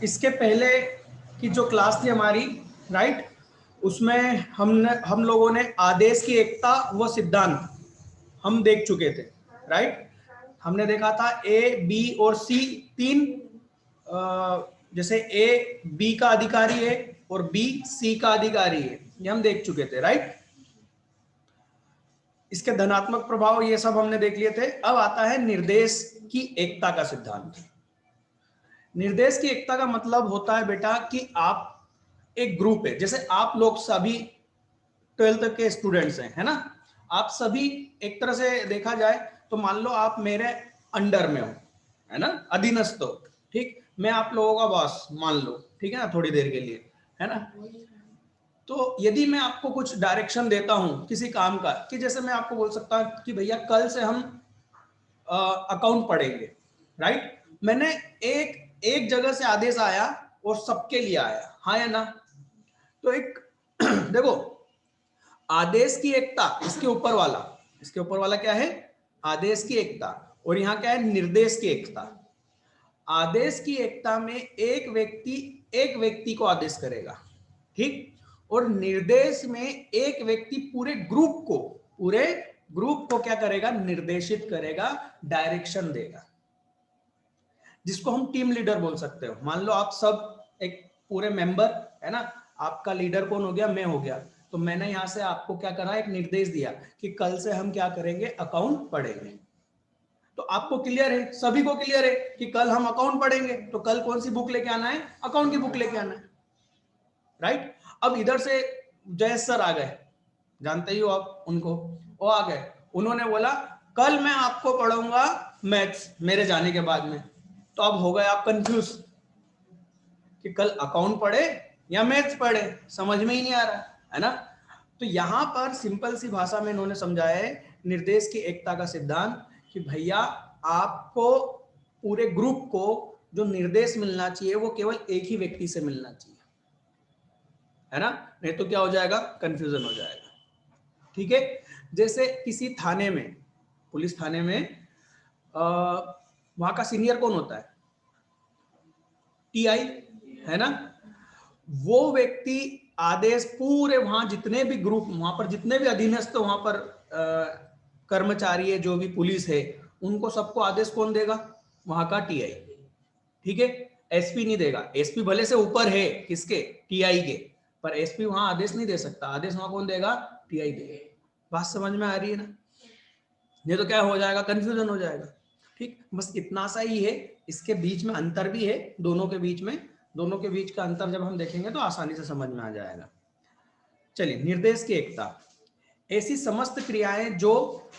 इसके पहले की जो क्लास थी हमारी, राइट, उसमें हम लोगों ने आदेश की एकता व सिद्धांत हम देख चुके थे, राइट। हमने देखा था ए, बी और सी तीन, जैसे ए बी का अधिकारी है और बी सी का अधिकारी है, ये हम देख चुके थे, राइट। इसके धनात्मक प्रभाव ये सब हमने देख लिए थे। अब आता है निर्देश की एकता का सिद्धांत। निर्देश की एकता का मतलब होता है बेटा कि आप एक ग्रुप है, जैसे आप लोग सभी 12th के स्टूडेंट्स हैं, है ना। आप सभी एक तरह से देखा जाए तो मान लो आप मेरे अंडर में हो, है ना, अधीनस्थ हो, ठीक। मैं आप लोगों का बॉस मान लो, ठीक है ना, थोड़ी देर के लिए, है ना। तो यदि मैं आपको कुछ डायरेक्शन देता हूं किसी काम का, कि जैसे मैं आपको बोल सकता हूं कि भैया कल से हम अकाउंट पढ़ेंगे, राइट। मैंने एक एक जगह से आदेश आया और सबके लिए आया, हाँ या ना। तो एक देखो, आदेश की एकता, इसके ऊपर वाला क्या है, आदेश की एकता, और यहां क्या है, निर्देश की एकता। आदेश की एकता में एक व्यक्ति को आदेश करेगा, ठीक। और निर्देश में एक व्यक्ति पूरे ग्रुप को क्या करेगा, निर्देशित करेगा, डायरेक्शन देगा, जिसको हम टीम लीडर बोल सकते हो। मान लो आप सब एक पूरे मेंबर, है ना, आपका लीडर कौन हो गया, मैं हो गया। तो मैंने यहां से आपको क्या करा, एक निर्देश दिया कि कल से हम क्या करेंगे, अकाउंट पढ़ेंगे। तो आपको क्लियर है, सभी को क्लियर है कि कल हम अकाउंट पढ़ेंगे, तो कल कौन सी बुक लेके आना है, अकाउंट की बुक लेके आना है, राइट। अब इधर से जयेश सर आ गए, जानते ही हो आप उनको, वो आ गए, उन्होंने बोला कल मैं आपको पढ़ाऊंगा मैथ्स मेरे जाने के बाद में। तो अब हो गए आप कंफ्यूज कि कल अकाउंट पढ़े या मैथ्स पढ़े, समझ में ही नहीं आ रहा, है ना। तो यहां पर सिंपल सी भाषा में इन्होंने समझाया है निर्देश की एकता का सिद्धांत, कि भैया आपको पूरे ग्रुप को जो निर्देश मिलना चाहिए वो केवल एक ही व्यक्ति से मिलना चाहिए, है ना, नहीं तो क्या हो जाएगा, कंफ्यूजन हो जाएगा, ठीक है। जैसे किसी थाने में, पुलिस थाने में, वहां का सीनियर कौन होता है, टीआई, है ना। वो व्यक्ति आदेश पूरे वहां जितने भी ग्रुप, वहां पर जितने भी अधीनस्थ वहां पर कर्मचारी है, जो भी पुलिस है, उनको सबको आदेश कौन देगा, वहां का टीआई, ठीक है। एसपी नहीं देगा, एसपी भले से ऊपर है किसके, टीआई के, पर एसपी वहां आदेश नहीं दे सकता, आदेश वहां कौन देगा, टीआई देगा। बात समझ में आ रही है ना, नहीं तो क्या हो जाएगा, कंफ्यूजन हो जाएगा, ठीक। बस इतना सा ही है, इसके बीच में अंतर भी है, दोनों के बीच का अंतर जब हम देखेंगे तो आसानी से समझ में आ जाएगा। चलिए, निर्देश की एकता, ऐसी समस्त क्रियाएं जो,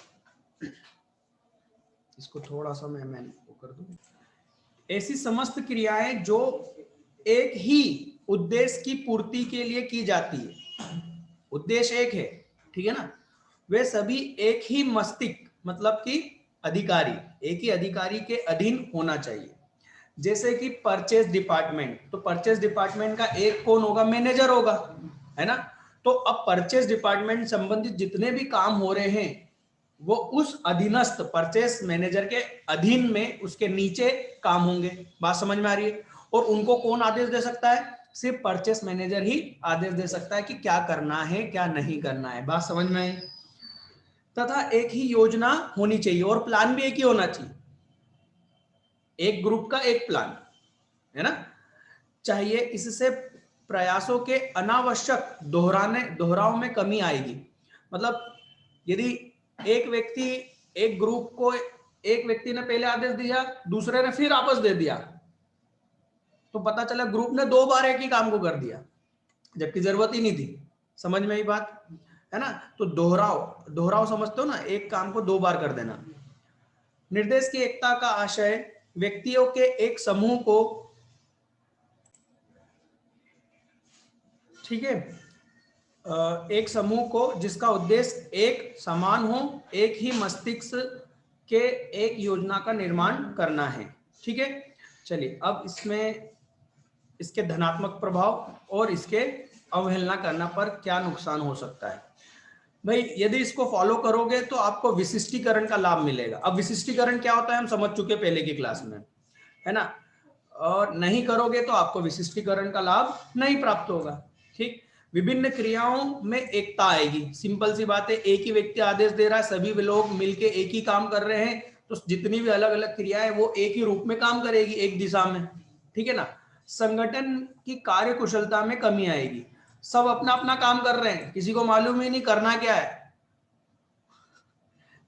इसको थोड़ा सा मैं वो कर दूं, ऐसी समस्त क्रियाएं जो एक ही उद्देश्य की पूर्ति के लिए की जाती है, उद्देश्य एक है, ठीक है ना, वे सभी एक ही मस्तिष्क, मतलब कि अधिकारी, एक ही अधिकारी के अधीन होना चाहिए। जैसे कि परचेज डिपार्टमेंट, तो परचेज डिपार्टमेंट का एक कौन होगा, मैनेजर होगा, है ना। तो अब परचेज डिपार्टमेंट संबंधित जितने भी काम हो रहे हैं वो उस अधीनस्थ परचेस मैनेजर के अधीन में, उसके नीचे काम होंगे। बात समझ में आ रही है। और उनको कौन आदेश दे सकता है, सिर्फ परचेस मैनेजर ही आदेश दे सकता है कि क्या करना है क्या नहीं करना है। बात समझ में आई। तथा एक ही योजना होनी चाहिए और प्लान भी एक ही होना चाहिए, एक ग्रुप का एक प्लान, है ना, चाहिए। इससे प्रयासों के अनावश्यक दोहराव में कमी आएगी। मतलब यदि एक व्यक्ति, एक ग्रुप को, एक व्यक्ति ने पहले आदेश दिया, दूसरे ने फिर वापस दे दिया, तो पता चला ग्रुप ने 2 बार एक ही काम को कर दिया जबकि जरूरत ही नहीं थी। समझ में आई बात, है ना। तो दोहराव समझते हो ना, एक काम को 2 बार कर देना। निर्देश की एकता का आशय व्यक्तियों के एक समूह को, ठीक है, एक समूह को जिसका उद्देश्य एक समान हो, एक ही मस्तिष्क के एक योजना का निर्माण करना है, ठीक है। चलिए, अब इसमें इसके धनात्मक प्रभाव और इसके अवहेलना करना पर क्या नुकसान हो सकता है। भाई, यदि इसको फॉलो करोगे तो आपको विशिष्टीकरण का लाभ मिलेगा। अब विशिष्टीकरण क्या होता है हम समझ चुके पहले की क्लास में, है ना। और नहीं करोगे तो आपको विशिष्टीकरण का लाभ नहीं प्राप्त होगा। ठीक, विभिन्न क्रियाओं में एकता आएगी। सिंपल सी बात है, एक ही व्यक्ति आदेश दे रहा है, सभी लोग मिलके एक ही काम कर रहे हैं, तो जितनी भी अलग अलग क्रियाएं वो एक ही रूप में काम करेगी, एक दिशा में। ठीक है ना। संगठन की कार्य कुशलता में कमी आएगी। सब अपना अपना काम कर रहे हैं, किसी को मालूम ही नहीं करना क्या है,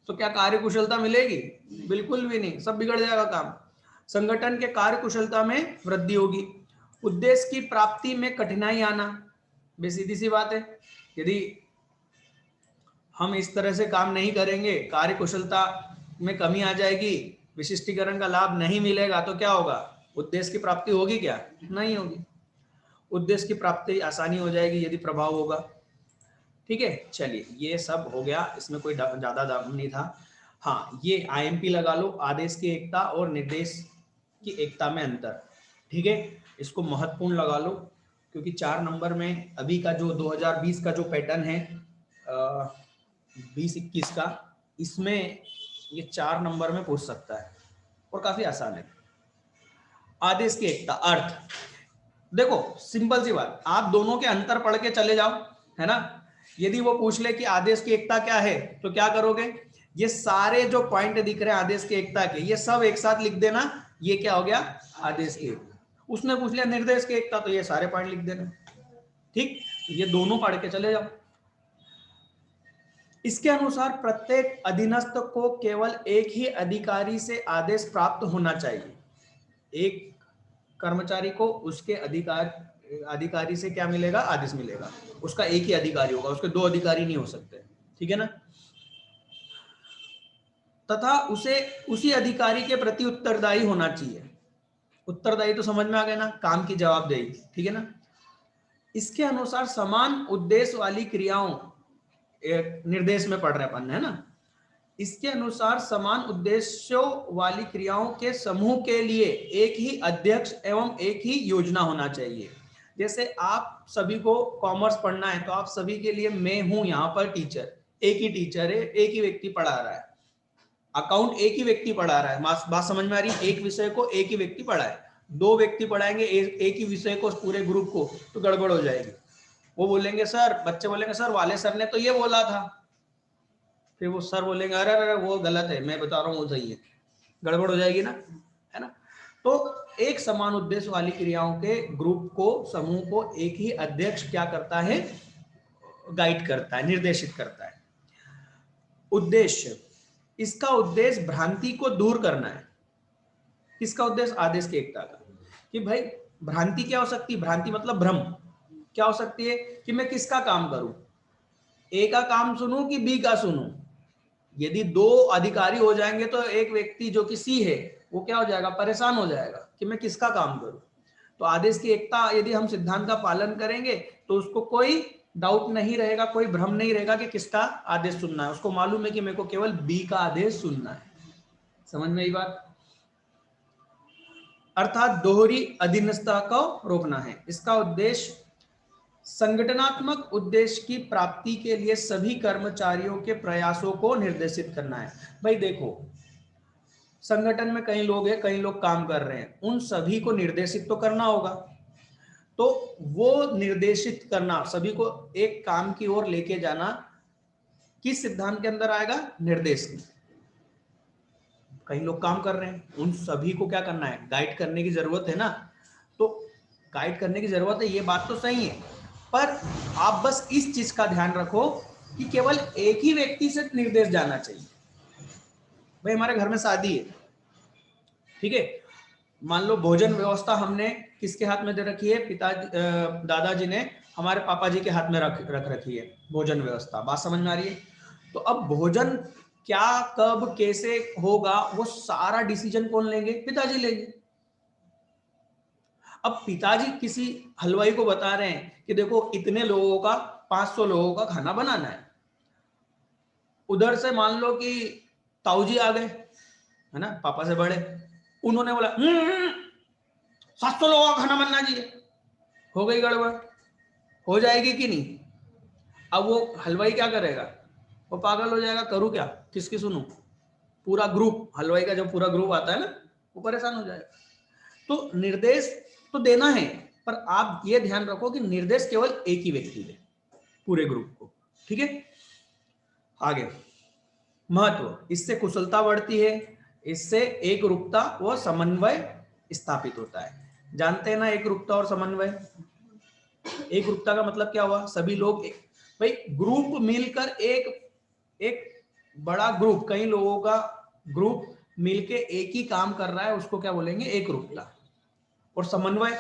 तो क्या कार्य कुशलता मिलेगी? बिल्कुल भी नहीं, सब बिगड़ जाएगा काम। संगठन के कार्य कुशलता में वृद्धि होगी। उद्देश्य की प्राप्ति में कठिनाई आना, बे सीधी सी बात है, यदि हम इस तरह से काम नहीं करेंगे, कार्य कुशलता में कमी आ जाएगी, विशिष्टीकरण का लाभ नहीं मिलेगा, तो क्या होगा? उद्देश्य की प्राप्ति होगी क्या? नहीं होगी। उद्देश्य की प्राप्ति आसानी हो जाएगी यदि प्रभाव होगा। ठीक है, चलिए ये सब हो गया, इसमें कोई ज्यादा दाम नहीं था। हाँ, ये आईएमपी लगा लो, आदेश की एकता और निर्देश की एकता में अंतर। ठीक है, इसको महत्वपूर्ण लगा लो, क्योंकि 4 नंबर में अभी का जो 2020 का जो पैटर्न है 20-21 का, इसमें ये 4 नंबर में पूछ सकता है और काफी आसान है। आदेश की एकता अर्थ देखो, सिंपल सी बात, आप दोनों के अंतर पढ़ के चले जाओ, है ना। यदि वो पूछ ले कि आदेश की एकता क्या है, तो क्या करोगे? ये सारे जो पॉइंट दिख रहे हैं आदेश की एकता के, ये सब एक साथ लिख देना। ये क्या हो गया? आदेश की एकता। उसने पूछ लिया निर्देश की एकता, तो ये सारे पॉइंट लिख देना। ठीक, ये दोनों पढ़ के चले जाओ। इसके अनुसार प्रत्येक अधीनस्थ को केवल एक ही अधिकारी से आदेश प्राप्त होना चाहिए। एक कर्मचारी को उसके अधिकारी से क्या मिलेगा? आदेश मिलेगा। उसका एक ही अधिकारी होगा, उसके 2 अधिकारी नहीं हो सकते। ठीक है ना। तथा उसे उसी अधिकारी के प्रति उत्तरदायी होना चाहिए। उत्तरदायी तो समझ में आ गया ना, काम की जवाबदेही। ठीक है ना। इसके अनुसार समान उद्देश्य वाली क्रियाओं, निर्देश में पढ़ रहे अपन, है ना। इसके अनुसार समान उद्देश्यों वाली क्रियाओं के समूह के लिए एक ही अध्यक्ष एवं एक ही योजना होना चाहिए। जैसे आप सभी को कॉमर्स पढ़ना है, तो आप सभी के लिए मैं हूं यहाँ पर टीचर, एक ही टीचर है, एक ही व्यक्ति पढ़ा रहा है। अकाउंट एक ही व्यक्ति पढ़ा रहा है, बात समझ में आ रही है? एक विषय को एक ही व्यक्ति पढ़ा है। 2 व्यक्ति पढ़ाएंगे एक ही विषय को, पूरे ग्रुप को, तो गड़बड़ हो जाएगी। वो बोलेंगे सर, बच्चे बोलेंगे सर वाले सर ने तो ये बोला था, फिर वो सर बोलेंगे अरे अरे वो गलत है, मैं बता रहा हूँ वो सही है, गड़बड़ हो जाएगी ना, है ना। तो एक समान उद्देश्य वाली क्रियाओं के ग्रुप को, समूह को एक ही अध्यक्ष क्या करता है? गाइड करता है, निर्देशित करता है। उद्देश्य, इसका उद्देश्य भ्रांति को दूर करना है। किसका उद्देश्य? आदेश की एकता का। कि भाई भ्रांति क्या हो सकती है? भ्रांति मतलब भ्रम। क्या हो सकती है? कि मैं किसका काम करूं, ए का काम सुनूं कि बी का सुनूं। यदि 2 अधिकारी हो जाएंगे तो एक व्यक्ति जो कि सी है, वो क्या हो जाएगा? परेशान हो जाएगा कि मैं किसका काम करूं। तो आदेश की एकता यदि हम सिद्धांत का पालन करेंगे, तो उसको कोई डाउट नहीं रहेगा, कोई भ्रम नहीं रहेगा कि किसका आदेश सुनना है। उसको मालूम है कि मेरे को केवल बी का आदेश सुनना है। समझ में आई बात? अर्थात दोहरी अधीनस्थता को रोकना है। इसका उद्देश्य संगठनात्मक उद्देश्य की प्राप्ति के लिए सभी कर्मचारियों के प्रयासों को निर्देशित करना है। भाई देखो, संगठन में कई लोग हैं, कई लोग काम कर रहे हैं, उन सभी को निर्देशित तो करना होगा। तो वो निर्देशित करना, सभी को एक काम की ओर लेके जाना, किस सिद्धांत के अंदर आएगा? निर्देश। कई लोग काम कर रहे हैं, उन सभी को क्या करना है? गाइड करने की जरूरत है ना। तो गाइड करने की जरूरत है, ये बात तो सही है, पर आप बस इस चीज का ध्यान रखो कि केवल एक ही व्यक्ति से निर्देश जाना चाहिए। भाई हमारे घर में शादी है, ठीक है, मान लो भोजन व्यवस्था हमने किसके हाथ में दे रखी है? दादाजी ने हमारे पापा जी के हाथ में रख रखी है भोजन व्यवस्था। बात समझ में आ रही है? तो अब भोजन क्या, कब, कैसे होगा, वो सारा डिसीजन कौन लेंगे? पिताजी लेंगे। अब पिताजी किसी हलवाई को बता रहे हैं कि देखो इतने लोगों का, 500 लोगों का खाना बनाना है। उधर से मान लो कि ताऊजी आ गए, है ना, पापा से बड़े, उन्होंने बोला 700 लोगों का खाना बनना चाहिए। हो गई गड़बड़, हो जाएगी कि नहीं? अब वो हलवाई क्या करेगा? वो पागल हो जाएगा, करूं क्या, किसकी सुनूं? पूरा ग्रुप, हलवाई का जो पूरा ग्रुप आता है ना, वो परेशान हो जाएगा। तो निर्देश तो देना है, पर आप ये ध्यान रखो कि निर्देश केवल एक ही व्यक्ति दे पूरे ग्रुप को। ठीक है, आगे महत्व, इससे कुशलता बढ़ती है, इससे एक रूपता व समन्वय स्थापित होता है। जानते हैं ना एक रूपता और समन्वय। एक रूपता का मतलब क्या हुआ, सभी लोग भाई ग्रुप मिलकर एक बड़ा ग्रुप, कई लोगों का ग्रुप मिलके एक ही काम कर रहा है, उसको क्या बोलेंगे, एक रूपता। और समन्वय,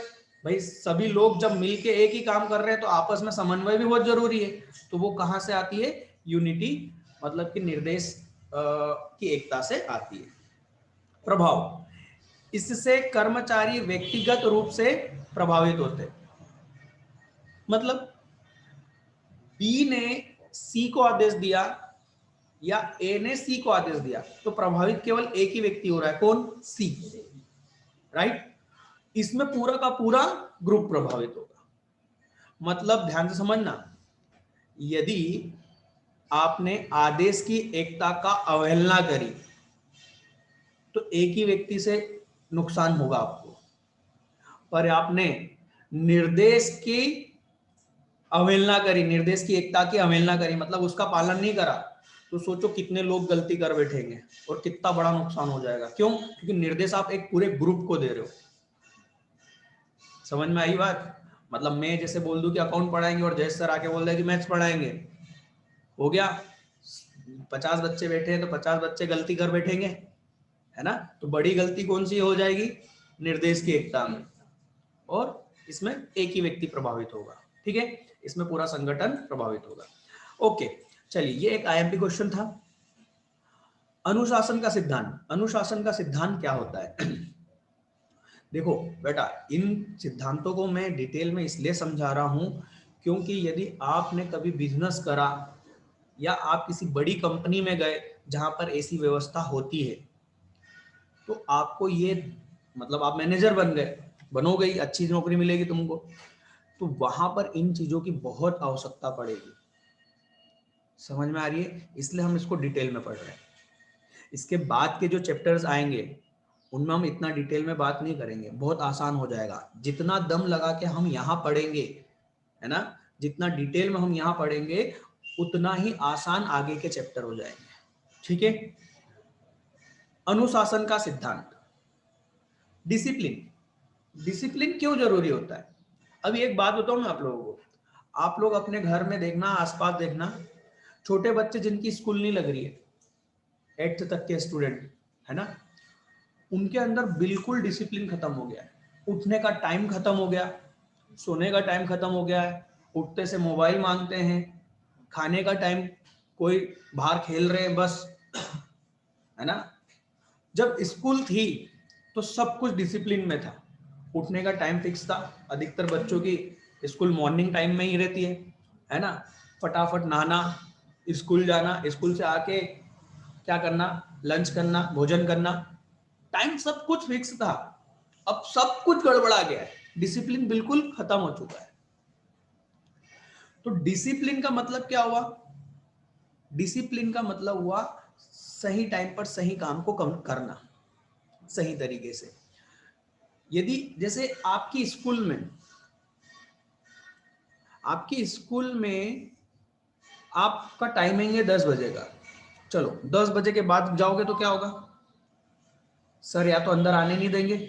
भाई सभी लोग जब मिलके एक ही काम कर रहे हैं तो आपस में समन्वय भी बहुत जरूरी है। तो वो कहां से आती है, यूनिटी, मतलब कि निर्देश की एकता से आती है। प्रभाव, इससे कर्मचारी व्यक्तिगत रूप से प्रभावित होते हैं। मतलब बी ने सी को आदेश दिया या ए ने सी को आदेश दिया तो प्रभावित केवल एक ही व्यक्ति हो रहा है, कौन, सी, राइट। इसमें पूरा का पूरा ग्रुप प्रभावित होगा। मतलब ध्यान से समझना, यदि आपने आदेश की एकता का अवहेलना करी तो एक ही व्यक्ति से नुकसान होगा आपको, पर आपने निर्देश की अवहेलना करी, निर्देश की एकता की अवहेलना करी, मतलब उसका पालन नहीं करा, तो सोचो कितने लोग गलती कर बैठेंगे और कितना बड़ा नुकसान हो जाएगा। क्यों, क्योंकि निर्देश आप एक पूरे ग्रुप को दे रहे हो। समझ में आई बात। मतलब मैं जैसे बोल दूं कि अकाउंट पढ़ाएंगे और जयेश सर आके बोल रहे कि मैथ्स पढ़ाएंगे, हो गया, 50 बच्चे बैठे हैं तो 50 बच्चे गलती कर बैठेंगे, है ना। तो बड़ी गलती कौन सी हो जाएगी, निर्देश की एकता में, और इसमें एक ही व्यक्ति प्रभावित होगा। ठीक है, इसमें पूरा संगठन प्रभावित होगा। ओके, चलिए ये एक आईएमपी क्वेश्चन था। अनुशासन का सिद्धांत, अनुशासन का सिद्धांत क्या होता है देखो बेटा, इन सिद्धांतों को मैं डिटेल में इसलिए समझा रहा हूं क्योंकि यदि आपने कभी बिजनेस करा या आप किसी बड़ी कंपनी में गए जहां पर ऐसी व्यवस्था होती है तो आपको ये, मतलब आप मैनेजर बन गए, बनो गई, अच्छी नौकरी मिलेगी तुमको, तो वहां पर इन चीजों की बहुत आवश्यकता पड़ेगी। समझ में आ रही है, इसलिए हम इसको डिटेल में पढ़ रहे हैं। इसके बाद के जो चैप्टर्स आएंगे उनमें हम इतना डिटेल में बात नहीं करेंगे, बहुत आसान हो जाएगा। जितना दम लगा के हम यहाँ पढ़ेंगे, है ना, जितना डिटेल में हम यहाँ पढ़ेंगे उतना ही आसान आगे के चैप्टर हो जाएंगे। ठीक है, अनुशासन का सिद्धांत, डिसिप्लिन, डिसिप्लिन क्यों जरूरी होता है। अभी एक बात बताऊं मैं आप लोगों को, आप लोग अपने घर में देखना, आसपास देखना, छोटे बच्चे जिनकी स्कूल नहीं लग रही है, 8th तक के स्टूडेंट, है ना, उनके अंदर बिल्कुल डिसिप्लिन खत्म हो गया है। उठने का टाइम खत्म हो गया, सोने का टाइम खत्म हो गया है, उठते से मोबाइल मांगते हैं, खाने का टाइम कोई बाहर खेल रहे हैं बस, है ना। जब स्कूल थी तो सब कुछ डिसिप्लिन में था, उठने का टाइम फिक्स था, अधिकतर बच्चों की स्कूल मॉर्निंग टाइम में ही रहती है ना। फटाफट नहाना, स्कूल जाना, स्कूल से आके क्या करना, लंच करना, भोजन करना, टाइम सब कुछ फिक्स था। अब सब कुछ गड़बड़ा गया है, डिसिप्लिन बिल्कुल खत्म हो चुका है। तो डिसिप्लिन का मतलब क्या हुआ, डिसिप्लिन का मतलब हुआ सही टाइम पर सही काम को करना, सही तरीके से। यदि जैसे आपकी स्कूल में आपका टाइमिंग है 10 बजे का, चलो 10 बजे के बाद जाओगे तो क्या होगा, सर या तो अंदर आने नहीं देंगे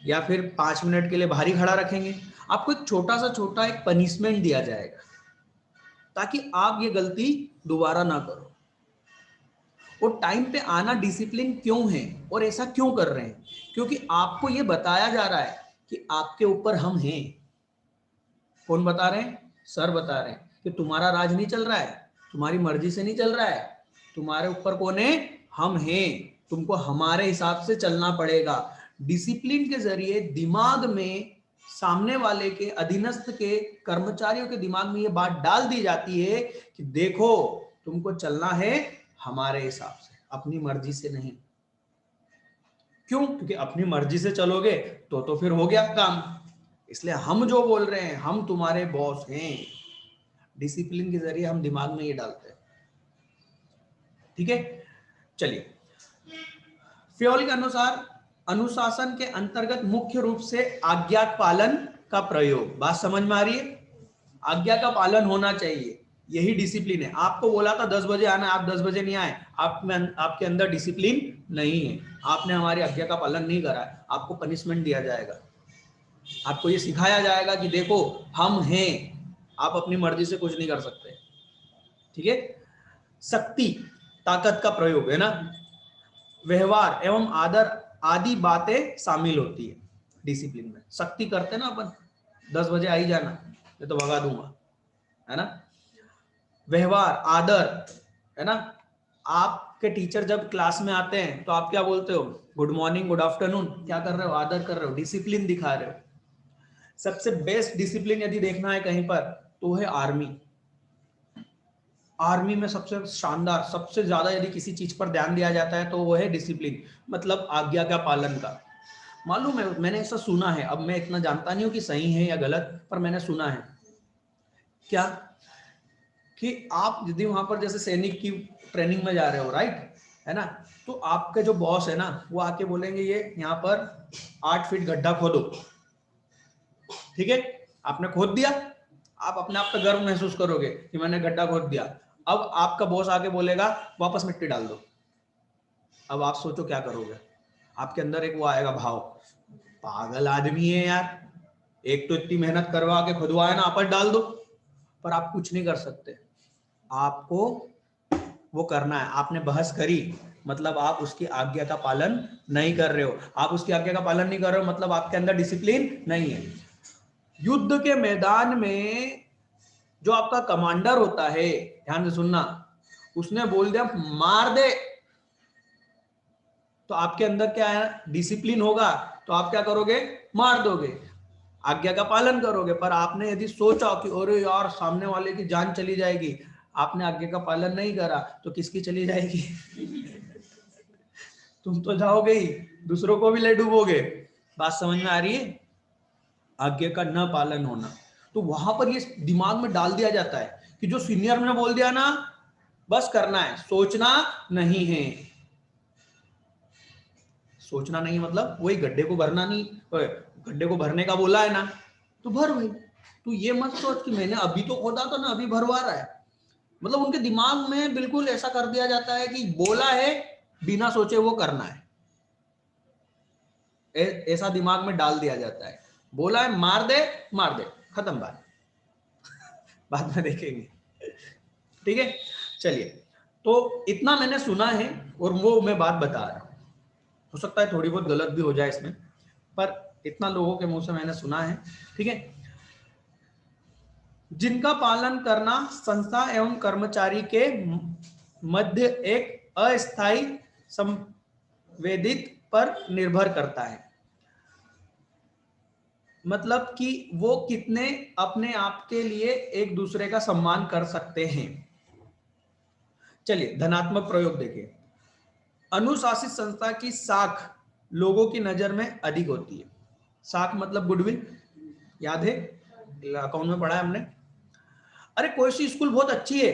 या फिर 5 मिनट के लिए बाहर ही खड़ा रखेंगे। आपको एक छोटा एक पनिशमेंट दिया जाएगा ताकि आप ये गलती दोबारा ना करो। और टाइम पे आना डिसिप्लिन क्यों है और ऐसा क्यों कर रहे हैं, क्योंकि आपको ये बताया जा रहा है कि आपके ऊपर हम हैं। कौन बता रहे हैं, सर बता रहे हैं कि तुम्हारा राज नहीं चल रहा है, तुम्हारी मर्जी से नहीं चल रहा है, तुम्हारे ऊपर कौन है, हम हैं, तुमको हमारे हिसाब से चलना पड़ेगा। डिसिप्लिन के जरिए दिमाग में, सामने वाले के, अधीनस्थ के, कर्मचारियों के दिमाग में ये बात डाल दी जाती है कि देखो तुमको चलना है हमारे हिसाब से, अपनी मर्जी से नहीं। क्यों, क्योंकि अपनी मर्जी से चलोगे तो फिर हो गया काम, इसलिए हम जो बोल रहे हैं, हम तुम्हारे बॉस हैं। डिसिप्लिन के जरिए हम दिमाग में ये डालते हैं। ठीक है, चलिए फ्योल के अनुसार अनुशासन के अंतर्गत मुख्य रूप से आज्ञा पालन का प्रयोग। बात समझ में आ रही है? आज्ञा का पालन होना चाहिए, यही डिसिप्लिन है। आपको बोला था 10 बजे आना, आप 10 बजे नहीं आए, आप में आपके अंदर डिसिप्लिन नहीं है, आपने हमारी आज्ञा का पालन नहीं करा है, आपको पनिशमेंट दिया जाएगा। आपको ये सिखाया जाएगा कि देखो हम हैं, आप अपनी मर्जी से कुछ नहीं कर सकते। ठीक है? शक्ति, ताकत का प्रयोग है ना, व्यवहार एवं आदर आदि बातें शामिल होती है डिसिप्लिन में। सख्ती करते ना अपन, 10 बजे आ ही जाना, मैं तो भगा दूंगा, है ना। व्यवहार, आदर, है ना। आपके टीचर जब क्लास में आते हैं तो आप क्या बोलते हो? Good morning, good afternoon. क्या कर रहे हो? आदर कर रहे हो, डिसिप्लिन दिखा रहे हो। सबसे बेस्ट डिसिप्लिन यदि देखना है कहीं पर तो है आर्मी। आर्मी में सबसे शानदार, सबसे ज्यादा यदि किसी चीज पर ध्यान दिया जाता है तो वो है डिसिप्लिन, मतलब आज्ञा का पालन का। मालूम है, मैंने ऐसा सुना है, अब मैं इतना जानता नहीं हूं कि सही है या गलत, पर मैंने सुना है क्या कि आप यदि वहां पर जैसे सैनिक की ट्रेनिंग में जा रहे हो, राइट, है ना, तो आपके जो बॉस है ना वो आके बोलेंगे ये यहाँ पर 8 फीट गड्ढा खोदो। ठीक है, आपने खोद दिया, आप अपने आप पे गर्व महसूस करोगे कि मैंने गड्ढा खोद दिया। अब आपका बॉस आके बोलेगा वापस मिट्टी डाल दो। अब आप सोचो क्या करोगे? आपके अंदर एक वो आएगा भाव, पागल आदमी है यार, एक तो इतनी मेहनत करवा के खुदवाया ना, आपस डाल दो। पर आप कुछ नहीं कर सकते, आपको वो करना है। आपने बहस करी मतलब आप उसकी आज्ञा का पालन नहीं कर रहे हो, आप उसकी आज्ञा का पालन नहीं कर रहे हो मतलब आपके अंदर डिसिप्लिन नहीं है। युद्ध के मैदान में जो आपका कमांडर होता है, ध्यान से सुनना, उसने बोल दिया मार दे, तो आपके अंदर क्या है? डिसिप्लिन होगा, तो आप क्या करोगे? मार दोगे, आज्ञा का पालन करोगे। पर आपने यदि सोचा कि अरे यार सामने वाले की जान चली जाएगी, आपने आज्ञा का पालन नहीं करा, तो किसकी चली जाएगी? तुम तो जाओगे ही, दूसरों को भी ले डूबोगे। बात समझ में आ रही है? आज्ञा का न पालन होना, तो वहां पर ये दिमाग में डाल दिया जाता है कि जो सीनियर ने बोल दिया ना, बस करना है, सोचना नहीं है। सोचना नहीं मतलब वही गड्ढे को भरना नहीं, गड्ढे को भरने का बोला है ना, तो भर भाई। तो ये मत सोच कि मैंने अभी तो खोदा था ना, अभी भरवा रहा है। मतलब उनके दिमाग में बिल्कुल ऐसा कर दिया जाता है कि बोला है, बिना सोचे वो करना है, ऐसा दिमाग में डाल दिया जाता है। बोला है मार दे, मार दे, खत्म बात, बाद में देखेंगे। ठीक है, चलिए, तो इतना मैंने सुना है और वो मैं बात बता रहा हूं। हो सकता है थोड़ी बहुत गलत भी हो जाए इसमें, पर इतना लोगों के मुंह से मैंने सुना है। ठीक है, जिनका पालन करना संस्था एवं कर्मचारी के मध्य एक अस्थायी संवेदित पर निर्भर करता है। मतलब कि वो कितने अपने आप के लिए एक दूसरे का सम्मान कर सकते हैं। चलिए धनात्मक प्रयोग देखिए। अनुशासित संस्था की साख लोगों की नजर में अधिक होती है। साख मतलब गुडविल, याद है, अकाउंट में पढ़ा है हमने। अरे कोई सी स्कूल बहुत अच्छी है,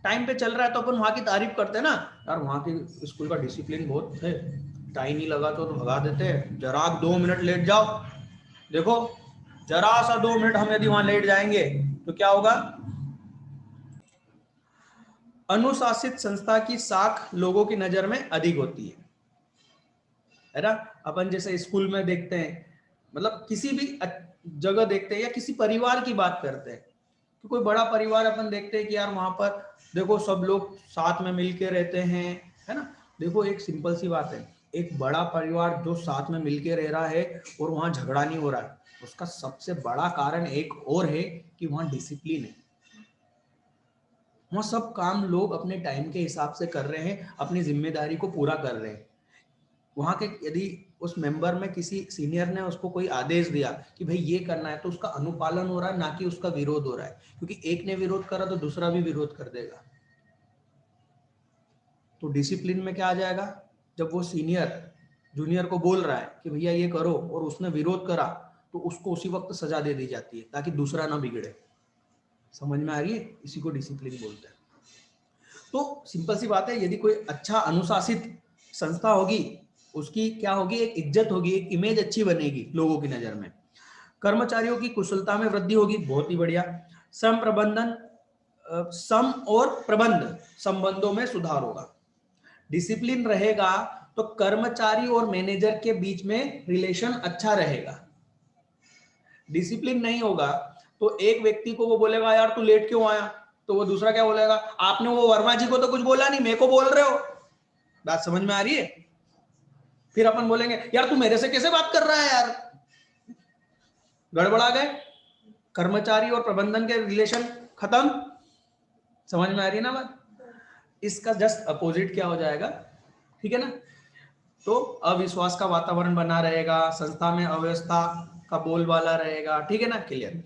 टाइम पे चल रहा है, तो अपन वहां की तारीफ करते हैं ना, यार वहां की स्कूल का डिसिप्लिन बहुत है, टाइम नहीं लगा तो भगा देते हैं, जरा 2 मिनट लेट जाओ, देखो जरा सा 2 मिनट हम यदि वहां लेट जाएंगे तो क्या होगा? अनुशासित संस्था की साख लोगों की नजर में अधिक होती है ना। अपन जैसे स्कूल में देखते हैं, मतलब किसी भी जगह देखते हैं या किसी परिवार की बात करते हैं, तो कोई बड़ा परिवार अपन देखते हैं कि यार वहां पर देखो सब लोग साथ में मिलके रहते हैं, है ना। देखो एक सिंपल सी बात है, एक बड़ा परिवार जो साथ में मिलके रह रहा है और वहां झगड़ा नहीं हो रहा है, उसका सबसे बड़ा कारण एक और है कि वहां डिसिप्लिन है। वहां सब काम लोग अपने टाइम के हिसाब से कर रहे हैं, अपनी जिम्मेदारी को पूरा कर रहे हैं। वहां के यदि उस मेंबर में किसी सीनियर ने उसको कोई आदेश दिया कि भाई ये करना है, तो उसका अनुपालन हो रहा है, ना कि उसका विरोध हो रहा है। क्योंकि एक ने विरोध करा तो दूसरा भी विरोध कर देगा। तो डिसिप्लिन में क्या आ जाएगा? जब वो सीनियर जूनियर को बोल रहा है कि भैया ये करो और उसने विरोध करा, तो उसको उसी वक्त सजा दे दी जाती है ताकि दूसरा ना बिगड़े। समझ में आ रही है? इसी को डिसिप्लिन बोलते हैं। तो सिंपल सी बात है, यदि कोई अच्छा अनुशासित संस्था होगी उसकी क्या होगी, एक इज्जत होगी, एक इमेज अच्छी बनेगी लोगों की नजर में। कर्मचारियों की कुशलता में वृद्धि होगी, बहुत ही बढ़िया। सम प्रबंधन, सम और प्रबंध संबंधों में सुधार होगा। डिसिप्लिन रहेगा तो कर्मचारी और मैनेजर के बीच में रिलेशन अच्छा रहेगा। डिसिप्लिन नहीं होगा तो एक व्यक्ति को वो बोलेगा यार तू लेट क्यों आया, तो वो दूसरा क्या बोलेगा, आपने वो वर्मा जी को तो कुछ बोला नहीं, मेरे को बोल रहे हो। बात समझ में आ रही है? फिर अपन बोलेंगे यार तू मेरे से कैसे बात कर रहा है यार, गड़बड़ा गए, कर्मचारी और प्रबंधन के रिलेशन खत्म। समझ में आ रही है ना बात? इसका जस्ट अपोजिट क्या हो जाएगा, ठीक है ना? तो अविश्वास का वातावरण बना रहेगा, संस्था में अव्यवस्था का बोलबाला रहेगा, ठीक है ना? क्लियर।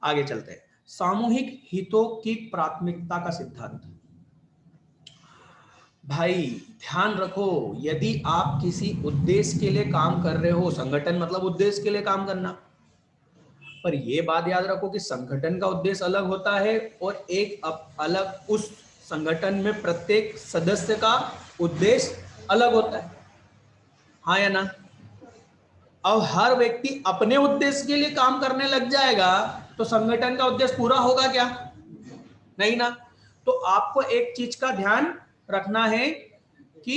आगे चलते हैं। सामूहिक हितों की प्राथमिकता का सिद्धांत। भाई ध्यान रखो, यदि आप किसी उद्देश्य के लिए काम कर रहे हो, संगठन मतलब उद्देश्य के लिए काम करना, पर यह बात याद रखो कि संगठन का उद्देश्य अलग होता है और एक अलग उस संगठन में प्रत्येक सदस्य का उद्देश्य अलग होता है, हाँ या ना? अब हर व्यक्ति अपने उद्देश्य के लिए काम करने लग जाएगा तो संगठन का उद्देश्य पूरा होगा क्या? नहीं ना। तो आपको एक चीज का ध्यान रखना है कि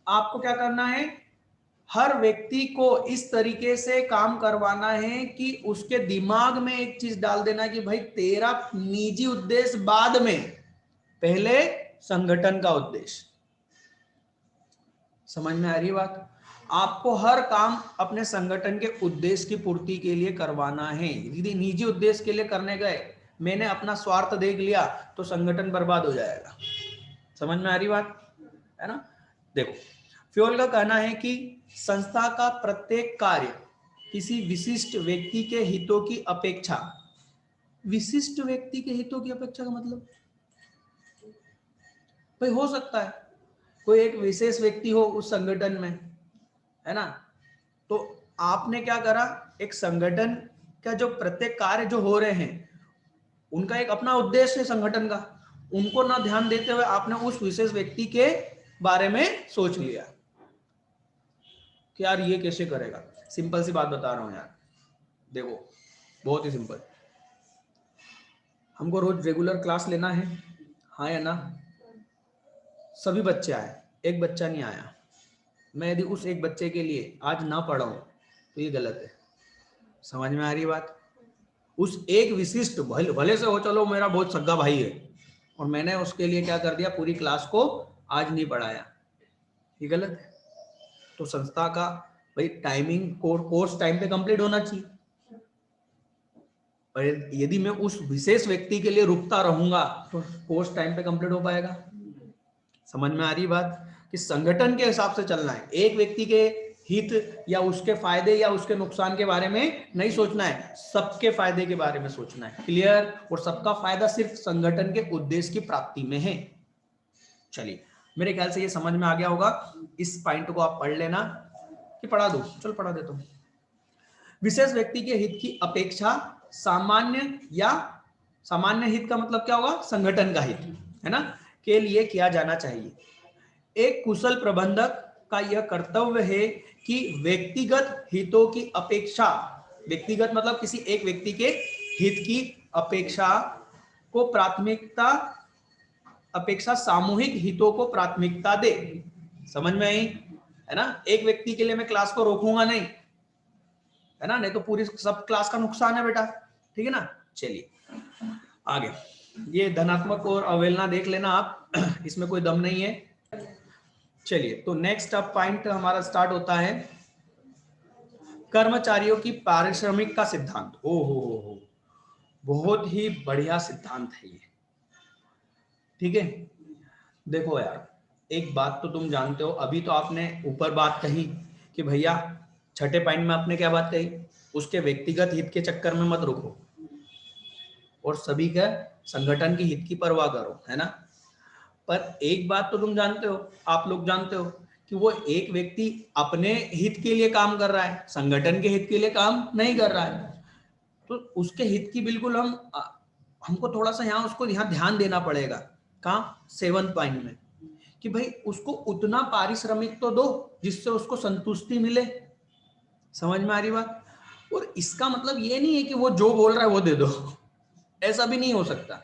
आपको क्या करना है, हर व्यक्ति को इस तरीके से काम करवाना है कि उसके दिमाग में एक चीज डाल देना कि भाई तेरा निजी उद्देश्य बाद में, पहले संगठन का उद्देश्य। समझ में आ रही बात? आपको हर काम अपने संगठन के उद्देश्य की पूर्ति के लिए करवाना है। यदि निजी उद्देश्य के लिए करने गए, मैंने अपना स्वार्थ देख लिया तो संगठन बर्बाद हो जाएगा। समझ में आ रही बात है ना? देखो, फ्योल का कहना है कि संस्था का प्रत्येक कार्य किसी विशिष्ट व्यक्ति के हितों की अपेक्षा, विशिष्ट व्यक्ति के हितों की अपेक्षा का मतलब भाई हो सकता है कोई एक विशेष व्यक्ति हो उस संगठन में, है ना? तो आपने क्या करा, एक संगठन का जो प्रत्येक कार्य जो हो रहे हैं उनका एक अपना उद्देश्य है संगठन का, उनको ना ध्यान देते हुए आपने उस विशेष व्यक्ति के बारे में सोच लिया कि यार ये कैसे करेगा। सिंपल सी बात बता रहा हूं यार, देखो बहुत ही सिंपल, हमको रोज रेगुलर क्लास लेना है, हाँ या ना? सभी बच्चे आए, एक बच्चा नहीं आया, मैं यदि उस एक बच्चे के लिए आज ना पढ़ाऊं तो ये गलत है। समझ में आ रही बात? उस एक विशिष्ट, भले से हो चलो मेरा बहुत सगा भाई है और मैंने उसके लिए क्या कर दिया, पूरी क्लास को आज नहीं पढ़ाया, ये गलत है। तो संस्था का भाई टाइमिंग, कोर्स टाइम पे कंप्लीट होना चाहिए, पर यदि मैं उस विशेष व्यक्ति के लिए रुकता रहूंगा तो कोर्स टाइम पे कंप्लीट हो पाएगा? समझ में आ रही बात? कि संगठन के हिसाब से चलना है, एक व्यक्ति के हित या उसके फायदे या उसके नुकसान के बारे में नहीं सोचना है, सबके फायदे के बारे में सोचना है। क्लियर? और सबका फायदा सिर्फ संगठन के उद्देश्य की प्राप्ति में है। चलिए, मेरे ख्याल से ये समझ में आ गया होगा। इस पॉइंट को आप पढ़ लेना, कि पढ़ा दूं? चल पढ़ा देता हूं। विशेष व्यक्ति के हित की अपेक्षा सामान्य, या सामान्य हित का मतलब क्या होगा, संगठन का हित, है ना, के लिए किया जाना चाहिए। एक कुशल प्रबंधक का यह कर्तव्य है कि व्यक्तिगत हितों की अपेक्षा, व्यक्तिगत मतलब किसी एक व्यक्ति के हित की अपेक्षा को प्राथमिकता, अपेक्षा सामूहिक हितों को प्राथमिकता दे। समझ में आई? है ना? एक व्यक्ति के लिए मैं क्लास को रोकूंगा नहीं, है ना, नहीं तो पूरी सब क्लास का नुकसान है बेटा, ठीक है ना? चलिए आगे, ये धनात्मक और अवहेलना देख लेना आप, इसमें कोई दम नहीं है। चलिए, तो नेक्स्ट अब पॉइंट हमारा स्टार्ट होता है, कर्मचारियों की पारिश्रमिक का सिद्धांत। ओ हो, बहुत ही बढ़िया सिद्धांत है ये, ठीक है? देखो यार, एक बात तो तुम जानते हो, अभी तो आपने ऊपर बात कही कि भैया, छठे पॉइंट में आपने क्या बात कही, उसके व्यक्तिगत हित के चक्कर में मत रुको और सभी का संगठन की हित की परवाह करो, है ना? पर एक बात तो तुम जानते हो, आप लोग जानते हो कि वो एक व्यक्ति अपने हित के लिए काम कर रहा है, संगठन के हित के लिए काम नहीं कर रहा है। तो उसके हित की बिल्कुल हमको थोड़ा सा यहाँ उसको यहाँ ध्यान देना पड़ेगा। कहाँ? 7th पॉइंट में, कि भाई उसको उतना पारिश्रमिक तो दो जिससे उसको संतुष्टि मिले। समझ में आ रही बात? और इसका मतलब ये नहीं है कि वो जो बोल रहा है वो दे दो, ऐसा भी नहीं हो सकता।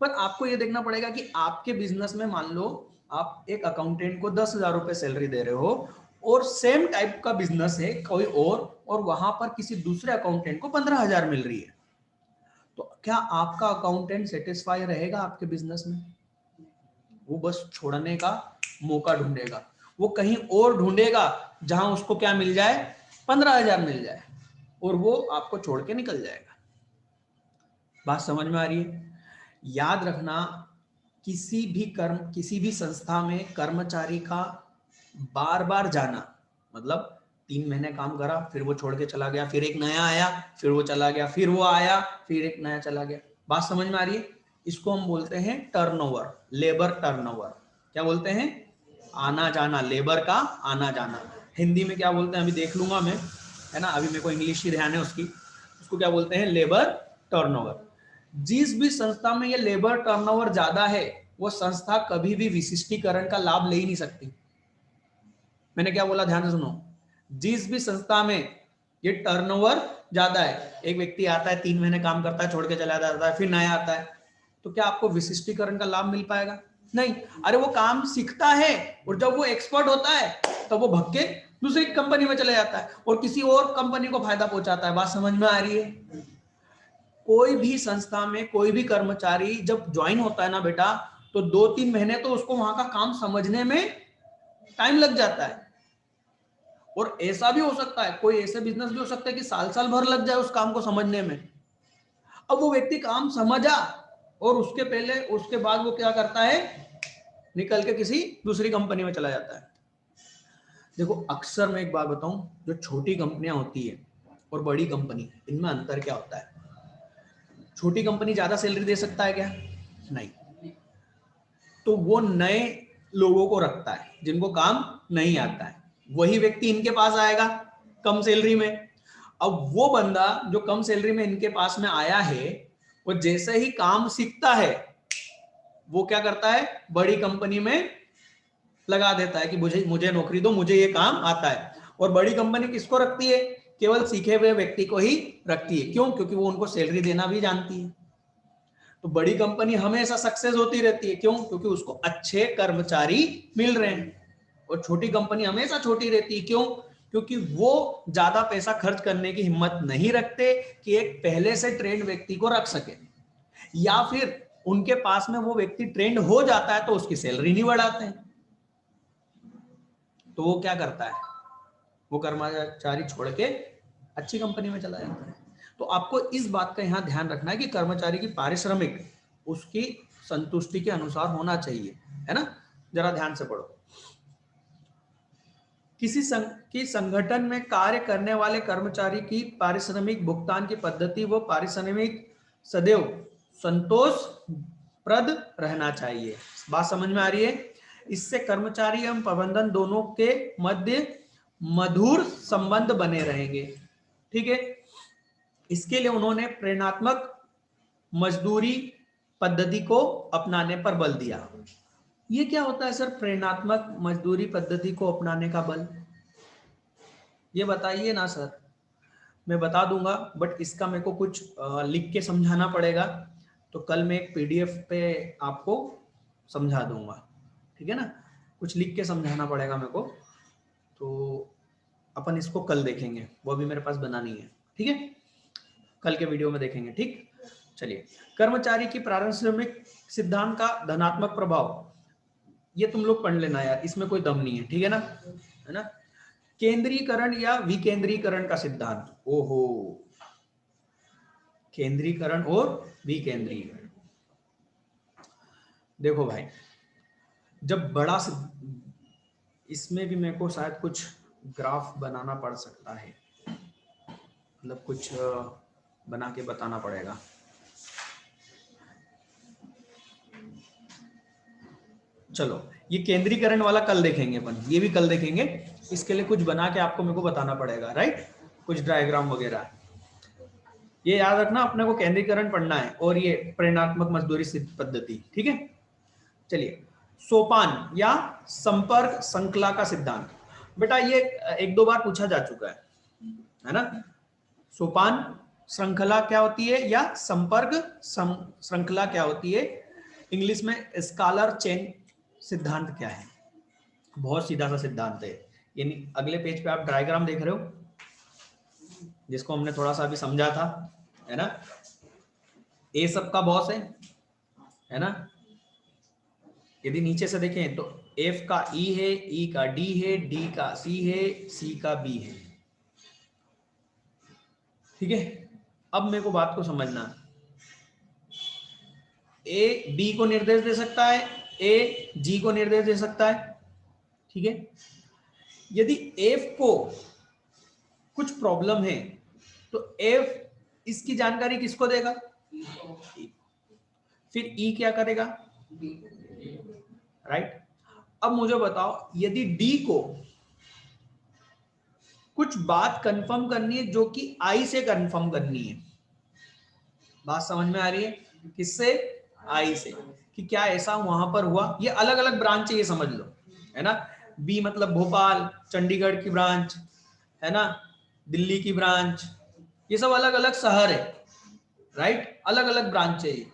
पर आपको ये देखना पड़ेगा कि आपके बिजनेस में मान लो आप एक अकाउंटेंट को 10,000 रुपए सैलरी दे रहे हो और सेम टाइप का बिजनेस है कोई और वहां पर किसी दूसरे अकाउंटेंट को 15,000 मिल रही है, तो क्या आपका अकाउंटेंट सेटिस्फाई रहेगा आपके बिजनेस में? वो बस छोड़ने का मौका ढूंढेगा, वो कहीं और ढूंढेगा जहां उसको क्या मिल जाए, 15,000 मिल जाए, और वो आपको छोड़ के निकल जाएगा। बात समझ में आ रही है? याद रखना, किसी भी संस्था में कर्मचारी का बार बार जाना, मतलब 3 महीने काम करा, फिर वो छोड़ के चला गया, फिर एक नया आया, फिर वो चला गया, फिर वो आया, फिर एक नया चला गया। बात समझ में आ रही है? इसको हम बोलते हैं टर्नओवर, लेबर टर्नओवर। क्या बोलते हैं? आना जाना, लेबर का आना जाना। हिंदी में क्या बोलते हैं अभी देख लूंगा मैं, है ना, अभी मेरे को इंग्लिश ही ध्यान है उसकी। उसको क्या बोलते हैं? Labour turnover. जिस भी संस्था में ये लेबर टर्नओवर ज्यादा है, वो संस्था कभी भी विशिष्टीकरण का लाभ ले ही नहीं सकती। मैंने क्या बोला, ध्यान से सुनो। जिस भी संस्था में ये टर्नओवर ज्यादा है, एक व्यक्ति आता है 3 महीने काम करता है, छोड़ के चला जाता है, फिर नया आता है, तो क्या आपको विशिष्टीकरण का लाभ मिल पाएगा? नहीं। अरे वो काम सीखता है और जब वो एक्सपर्ट होता है तब वो भग के दूसरी कंपनी में चले जाता है और किसी और कंपनी को फायदा पहुंचाता है। बात समझ में आ रही है? कोई भी संस्था में कोई भी कर्मचारी जब ज्वाइन होता है ना बेटा, तो 2-3 महीने तो उसको वहां का काम समझने में टाइम लग जाता है। और ऐसा भी हो सकता है, कोई ऐसे बिजनेस भी हो सकता है कि साल साल भर लग जाए उस काम को समझने में। अब वो व्यक्ति काम समझा और उसके बाद वो क्या करता है, निकल के किसी दूसरी कंपनी में चला जाता है। देखो अक्सर मैं एक बात बताऊं, जो छोटी कंपनियां होती है और बड़ी कंपनी, इनमें अंतर क्या होता है? छोटी कंपनी ज्यादा सैलरी दे सकता है क्या? नहीं। तो वो नए लोगों को रखता है जिनको काम नहीं आता है, वही व्यक्ति इनके पास आएगा कम सैलरी में। अब वो बंदा जो कम सैलरी में इनके पास में आया है, वो जैसे ही काम सीखता है, वो क्या करता है, बड़ी कंपनी में लगा देता है कि मुझे मुझे नौकरी दो, मुझे ये काम आता है। और बड़ी कंपनी किसको रखती है? केवल सीखे हुए व्यक्ति को ही रखती है। क्यों? क्योंकि वो उनको सैलरी देना भी जानती है। तो बड़ी कंपनी हमेशा सक्सेस होती रहती है। क्यों? क्योंकि उसको अच्छे कर्मचारी मिल रहे हैं। और छोटी कंपनी हमेशा छोटी रहती है। क्यों? क्योंकि वो ज्यादा पैसा खर्च करने की हिम्मत नहीं रखते कि एक पहले से ट्रेंड व्यक्ति को रख सके, या फिर उनके पास में वो व्यक्ति ट्रेंड हो जाता है तो उसकी सैलरी नहीं बढ़ाते हैं। तो वो क्या करता है, वो कर्मचारी छोड़ के अच्छी कंपनी में चला जाता है। तो आपको इस बात का यहां ध्यान रखना है कि कर्मचारी की पारिश्रमिक उसकी संतुष्टि के अनुसार होना चाहिए, है ना। जरा ध्यान से पढ़ो। किसी संगठन में कार्य करने वाले कर्मचारी की पारिश्रमिक भुगतान की पद्धति व पारिश्रमिक सदैव संतोषप्रद रहना चाहिए। बात समझ में आ रही है? इससे कर्मचारी एवं प्रबंधन दोनों के मध्य मधुर संबंध बने रहेंगे। ठीक है। इसके लिए उन्होंने प्रेरणात्मक मजदूरी पद्धति को अपनाने पर बल दिया। ये क्या होता है सर, प्रेरणात्मक मजदूरी पद्धति को अपनाने का बल? ये बताइए ना सर। मैं बता दूंगा, बट इसका मेरे को कुछ लिख के समझाना पड़ेगा। तो कल मैं एक पीडीएफ पे आपको समझा दूंगा, ठीक है ना। कुछ लिख के समझाना पड़ेगा मेरे को, तो अपन इसको कल देखेंगे, वो भी मेरे पास बनानी है, ठीक है। कल के वीडियो में देखेंगे, ठीक। चलिए, कर्मचारी की पारिश्रमिक सिद्धांत का धनात्मक प्रभाव, ये तुम लोग पढ़ लेना यार, इसमें कोई दम नहीं है, ठीक है ना, है ना। केंद्रीकरण या विकेंद्रीकरण का सिद्धांत, ओहो, केंद्रीकरण और विकेंद्रीकरण। देखो भाई, जब बड़ा इसमें भी मेरे को शायद कुछ ग्राफ बनाना पड़ सकता है, मतलब कुछ बना के बताना पड़ेगा। चलो, ये केंद्रीकरण वाला कल देखेंगे अपन, ये भी कल देखेंगे। इसके लिए कुछ बना के आपको मेरे को बताना पड़ेगा, राइट, कुछ डायग्राम वगैरह। ये याद रखना, अपने को केंद्रीकरण पढ़ना है और ये प्रेरणात्मक मजदूरी पद्धति, ठीक है। चलिए, सोपान या संपर्क श्रृंखला का सिद्धांत। बेटा ये एक दो बार पूछा जा चुका है ना। सोपान श्रृंखला क्या होती है या संपर्क श्रृंखला क्या होती है, इंग्लिश में स्कॉलर चेन सिद्धांत क्या है। बहुत सीधा सा सिद्धांत है। यानी अगले पेज पे आप डायग्राम देख रहे हो जिसको हमने थोड़ा सा अभी समझा था, है ना। ए सबका बॉस है ना। यदि नीचे से देखें तो एफ का ई है, ई का डी है, डी का सी है, सी का बी है। ठीक है, अब मेरे को बात को समझना। ए बी को निर्देश दे सकता है, ए जी को निर्देश दे सकता है। ठीक है, यदि एफ को कुछ प्रॉब्लम है तो एफ इसकी जानकारी किसको देगा, फिर ई क्या करेगा, राइट। अब मुझे बताओ यदि डी को कुछ बात कंफर्म करनी है जो कि आई से कंफर्म करनी है, बात समझ में आ रही है, किससे, आई से, कि क्या ऐसा वहां पर हुआ। ये अलग अलग ब्रांच है, ये समझ लो, है ना। बी मतलब भोपाल, चंडीगढ़ की ब्रांच, है ना, दिल्ली की ब्रांच, ये सब अलग अलग शहर है, राइट, अलग अलग ब्रांच है ये।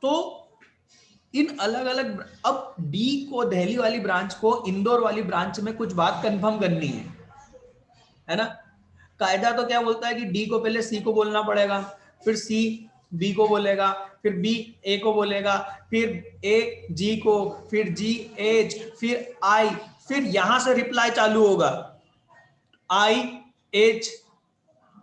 तो इन अलग अलग, अब डी को, दिल्ली वाली ब्रांच को इंदौर वाली ब्रांच में कुछ बात कंफर्म करनी है ना। कायदा तो क्या बोलता है कि डी को पहले सी को बोलना पड़ेगा, फिर सी बी को बोलेगा, फिर बी ए को बोलेगा, फिर ए जी को, फिर जी एच, फिर आई, फिर यहां से रिप्लाई चालू होगा, I H,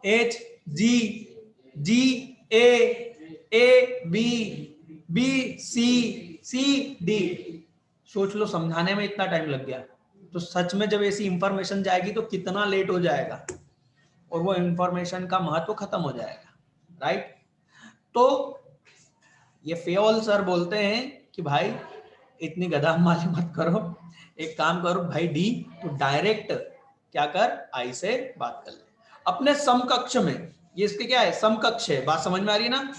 H G, G A B, B C, C D. सोच लो, समझाने में इतना टाइम लग गया, तो सच में जब ऐसी इंफॉर्मेशन जाएगी तो कितना लेट हो जाएगा और वो इंफॉर्मेशन का महत्व खत्म हो जाएगा, राइट। तो ये फेओल सर बोलते हैं कि भाई इतनी गधामाली मत करो, एक काम करो भाई डी, तो डायरेक्ट क्या कर, आई से बात कर ले अपने समकक्ष में। ये इसके क्या है, समकक्ष है, बात समझ में आ रही है ना।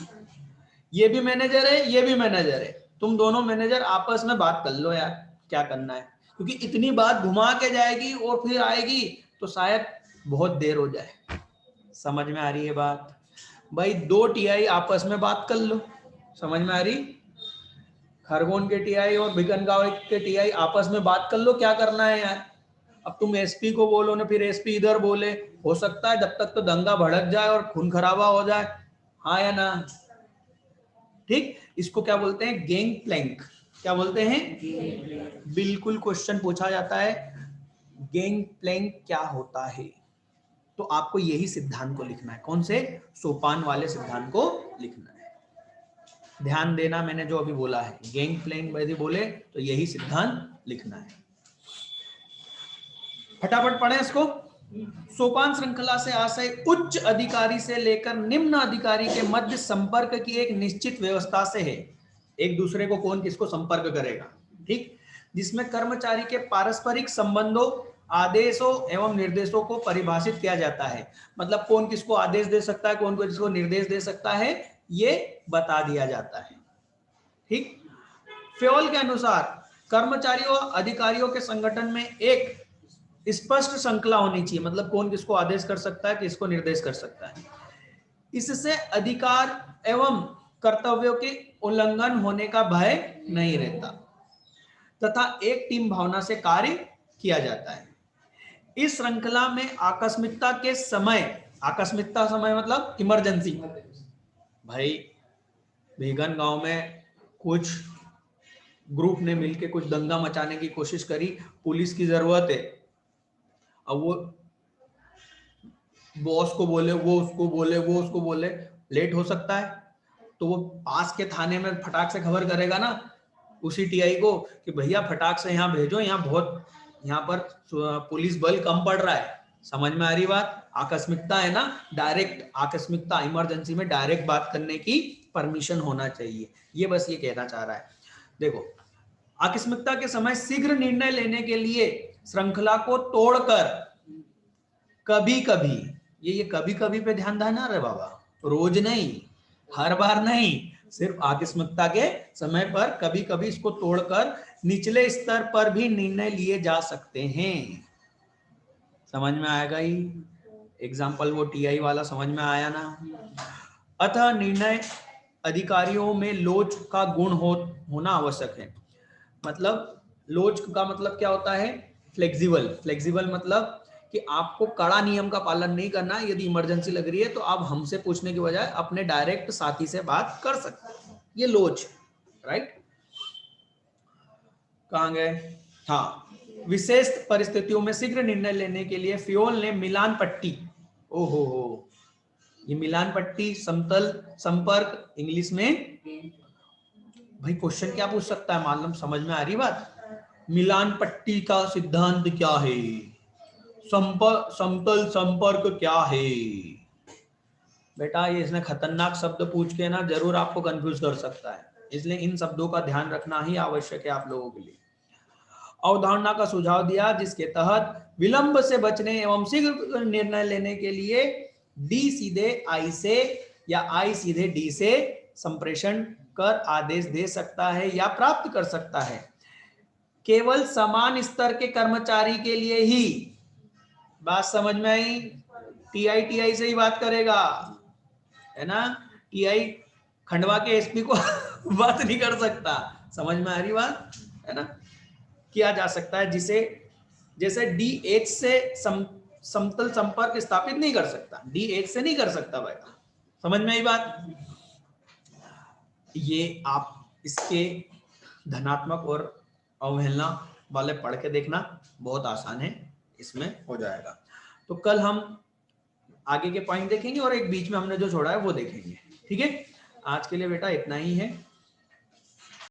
ये भी मैनेजर है, ये भी मैनेजर है, तुम दोनों मैनेजर आपस में बात कर लो यार, क्या करना है, क्योंकि इतनी बात घुमा के जाएगी और फिर आएगी तो शायद बहुत देर हो जाए। समझ में आ रही है बात भाई, दो टीआई आपस में बात कर लो, समझ में आ रही। खरगोन के टीआई और भिकनगांव के टीआई आपस में बात कर लो, क्या करना है यार। अब तुम एसपी को बोलो ना, फिर एसपी इधर बोले, हो सकता है जब तक तो दंगा भड़क जाए और खून खराबा हो जाए, हाँ या ना। ठीक, इसको क्या बोलते हैं, गैंग प्लैंक। क्या बोलते हैं, बिल्कुल क्वेश्चन पूछा जाता है, गैंग प्लैंक क्या होता है। तो आपको यही सिद्धांत को लिखना है, कौन से, सोपान वाले सिद्धांत को लिखना है। ध्यान देना, मैंने जो अभी बोला है, गैंग प्लैंक यदि बोले तो यही सिद्धांत लिखना है। फटाफट पढ़ें इसको। सोपान श्रृंखला से आशय उच्च अधिकारी से लेकर निम्न अधिकारी के मध्य संपर्क की एक निश्चित व्यवस्था से है। एक दूसरे को कौन किसको संपर्क करेगा, ठीक, जिसमें कर्मचारी के पारस्परिक संबंधों, आदेशों एवं निर्देशों को परिभाषित किया जाता है। मतलब कौन किसको आदेश दे सकता है, कौन को किसको निर्देश दे सकता है, ये बता दिया जाता है। ठीक, फ्योल के अनुसार कर्मचारियों अधिकारियों के संगठन में एक स्पष्ट श्रृंखला होनी चाहिए, मतलब कौन किसको आदेश कर सकता है, किसको निर्देश कर सकता है। इससे अधिकार एवं कर्तव्यों के उल्लंघन होने का भय नहीं रहता तथा एक टीम भावना से कार्य किया जाता है। इस श्रृंखला में आकस्मिकता के समय, आकस्मिकता समय मतलब इमरजेंसी, भाई भेगन गांव में कुछ ग्रुप ने मिलकर कुछ दंगा मचाने की कोशिश करी, पुलिस की जरूरत है, अब वो बॉस को बोले, वो उसको बोले, वो उसको बोले, लेट हो सकता है, तो वो पास के थाने में फटाक से खबर करेगा ना उसी टीआई को कि भैया फटाक से यहाँ भेजो, यहाँ बहुत, यहाँ पर पुलिस बल कम पड़ रहा है। समझ में आ रही बात, आकस्मिकता है ना, डायरेक्ट आकस्मिकता, इमरजेंसी में डायरेक्ट बात करने की परमिशन होना चाहिए, ये बस ये कहना चाह रहा है। देखो, आकस्मिकता के समय शीघ्र निर्णय लेने के लिए श्रृंखला को तोड़कर कभी कभी, ये कभी कभी पे ध्यान देना रे बाबा, रोज नहीं, हर बार नहीं, सिर्फ आकस्मिकता के समय पर कभी कभी इसको तोड़कर निचले स्तर पर भी निर्णय लिए जा सकते हैं। समझ में आएगा ही, एग्जाम्पल वो टीआई वाला समझ में आया ना। अतः निर्णय अधिकारियों में लोच का गुण होना आवश्यक है। मतलब लोच का मतलब क्या होता है? फ्लेक्सिबल। फ्लेक्सिबल मतलब कि आपको कड़ा नियम का पालन नहीं करना है। यदि इमरजेंसी लग रही है तो आप हमसे पूछने की बजाय अपने डायरेक्ट साथी से बात कर सकते हैं, ये लोच, राइट। कहां गए? हाँ, विशेष परिस्थितियों में शीघ्र निर्णय लेने के लिए फ्योल ने मिलान पट्टी, ओहो हो, ये मिलान पट्टी समतल संपर्क इंग्लिश में, भाई क्वेश्चन क्या पूछ सकता है मालूम, समझ में आ रही बात? मिलान पट्टी का सिद्धांत क्या है, समतल संपर्क क्या है? बेटा ये इसने खतरनाक शब्द पूछ के ना जरूर आपको कंफ्यूज कर सकता है, इसलिए इन शब्दों का ध्यान रखना ही आवश्यक है आप लोगों के लिए। अवधारणा का सुझाव दिया जिसके तहत विलंब से बचने एवं शीघ्र निर्णय लेने के लिए डी सीधे आई से या आई सीधे डी से संप्रेषण कर आदेश दे सकता है या प्राप्त कर सकता है। केवल समान स्तर के कर्मचारी के लिए ही, बात समझ में आई? टीआई से ही बात करेगा, है ना? टीआई खंडवा के एसपी को बात नहीं कर सकता। समझ में आ रही बात, है ना? किया जा सकता है जिसे, जैसे डी1 से समतल संपर्क स्थापित नहीं कर सकता, डी1 से नहीं कर सकता भाई। समझ में आई बात? ये आप इसके धनात्मक और अवहेलना वाले पढ़ के देखना, बहुत आसान है, इसमें हो जाएगा। तो कल हम आगे के पॉइंट देखेंगे और एक बीच में हमने जो छोड़ा है वो देखेंगे। ठीक है, आज के लिए बेटा इतना ही है।